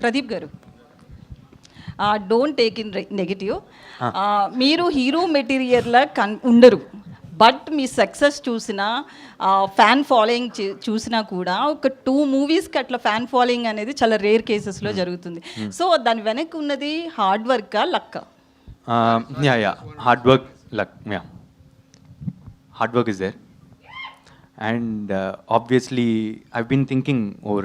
ప్రదీప్ గారు, don't take in negative. మీరు hero మెటీరియల్లా ఉండరు, బట్ మీ సక్సెస్ చూసినా ఫ్యాన్ ఫాలోయింగ్ చూసినా కూడా ఒక 2 మూవీస్కి అట్లా ఫ్యాన్ ఫాలోయింగ్ అనేది చాలా రేర్ కేసెస్లో జరుగుతుంది. సో దాని వెనక్కి ఉన్నది hard వర్కా, లక్కా? Yeah. Hard work, luck. Yeah. Hard work is there. And obviously, I've been thinking over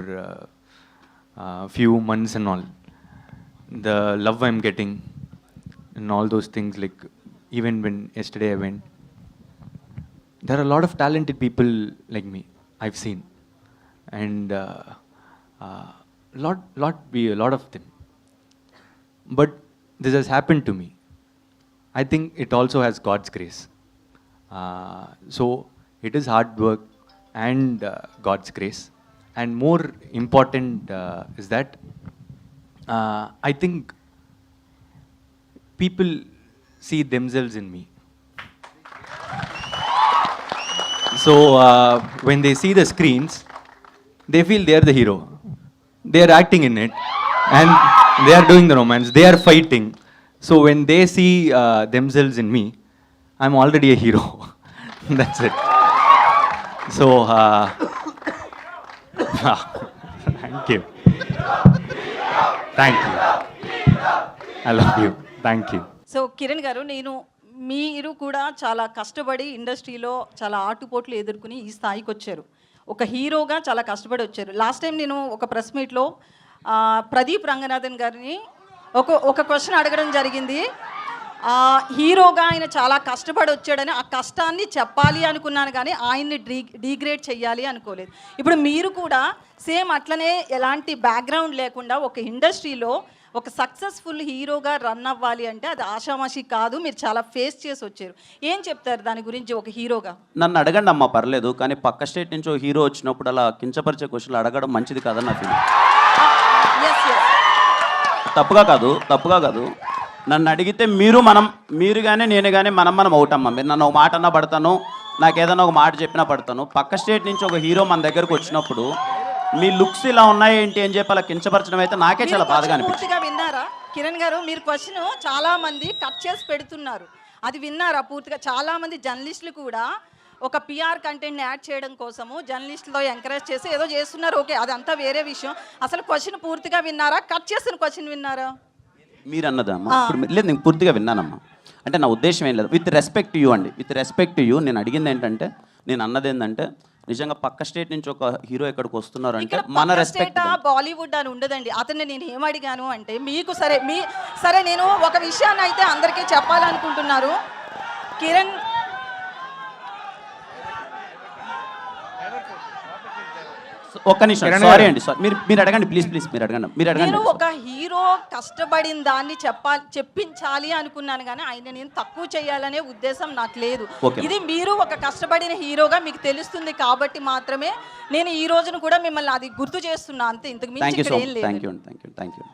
few months and all. The love I'm getting and all those things, like even when yesterday I went, there are a lot of talented people like me I've seen, and a lot of them. But this has happened to me. I think it also has God's grace. So it is hard work and God's grace. And more important is that I think people see themselves in me. So when they see the screens, they feel they are the hero. They are acting in it, and they are doing the romance. They are fighting. So when they see themselves in me, I'm already a hero. That's it. So thank you. Thank you. I love you. Thank you. So Kiran గారు, మీరు కూడా చాలా కష్టపడి ఇండస్ట్రీలో చాలా ఆటుపోట్లు ఎదుర్కొని ఈ స్థాయికి వచ్చారు. ఒక హీరోగా చాలా కష్టపడి వచ్చారు. లాస్ట్ టైం నేను ఒక ప్రెస్ మీట్లో ప్రదీప్ రంగనాథన్ గారిని ఒక క్వశ్చన్ అడగడం జరిగింది. హీరోగా ఆయన చాలా కష్టపడి వచ్చాడని, ఆ కష్టాన్ని చెప్పాలి అనుకున్నాను కానీ ఆయన్ని డీగ్రేడ్ చేయాలి అనుకోలేదు. ఇప్పుడు మీరు కూడా సేమ్ అట్లనే ఎలాంటి బ్యాక్గ్రౌండ్ లేకుండా ఒక ఇండస్ట్రీలో ఒక సక్సెస్ఫుల్ హీరోగా రన్ అవ్వాలి అంటే అది ఆషామాషి కాదు. మీరు చాలా ఫేస్ చేసి వచ్చారు. ఏం చెప్తారు దాని గురించి ఒక హీరోగా? నన్ను అడగండి అమ్మా, పర్లేదు. కానీ పక్క స్టేట్ నుంచి ఒక హీరో వచ్చినప్పుడు అలా కించపరిచే క్వశ్చన్లు అడగడం మంచిది కాదని నా ఫీలింగ్. తప్పుగా కాదు. నన్ను అడిగితే మీరు కానీ నేను కానీ మనం అవుతామ్మా. మీరు నన్ను ఒక మాట అన్నా పడతాను, నాకు ఏదైనా ఒక మాట చెప్పినా పడతాను. పక్క స్టేట్ నుంచి ఒక హీరో మన దగ్గరకు వచ్చినప్పుడు మీ లుక్స్ ఇలా ఉన్నాయి ఏంటి అని చెప్పి అలా కించపరచడం అయితే నాకే చాలా బాధగా అనిపించింది. పూర్తిగా విన్నారా కిరణ్ గారు? మీరు క్వశ్చన్ చాలా మంది కట్ చేసి పెడుతున్నారు, అది విన్నారా పూర్తిగా? చాలా మంది జర్నలిస్టులు కూడా ఒక పిఆర్ కంటెంట్ని యాడ్ చేయడం కోసము జర్నలిస్టులో ఎంకరేజ్ చేసి ఏదో చేస్తున్నారు. ఓకే, అదంతా వేరే విషయం. అసలు క్వశ్చన్ పూర్తిగా విన్నారా? కట్ చేసిన క్వశ్చన్ విన్నారా? మీరు అన్నదమ్మా లేదు, నేను పూర్తిగా విన్నానమ్మా. అంటే నా ఉద్దేశం ఏం లేదు. విత్ రెస్పెక్ట్ టు యూ అండి, విత్ రెస్పెక్ట్ టు యూ నేను అడిగింది ఏంటంటే, నేను అన్నది ఏంటంటే, నిజంగా పక్క స్టేట్ నుంచి ఒక హీరో ఎక్కడికి వస్తున్నారు అంటే మన రెస్పెక్ట్. బాలీవుడ్ అని ఉండదండి. అతన్ని నేను ఏమడిగాను అంటే, మీకు సరే నేను ఒక విషయాన్ని అయితే అందరికీ చెప్పాలనుకుంటున్నారు. కిరణ్ ఒక్క నిమిషం, సారీ అండి, మీరు అడగండి ప్లీజ్, మీరు అడగండి. నేను ఒక హీరో కష్టపడిన దాన్ని చెప్పించాలి అనుకున్నాను కానీ ఆయన నేను తక్కువ చేయాలనే ఉద్దేశం నాకు లేదు. ఇది మీరు ఒక కష్టపడిన హీరోగా మీకు తెలుస్తుంది కాబట్టి మాత్రమే నేను ఈ రోజును కూడా మిమ్మల్ని అది గుర్తు చేస్తున్నా అంతే. ఇంతకు మించి ఏం లేదు. Thank you.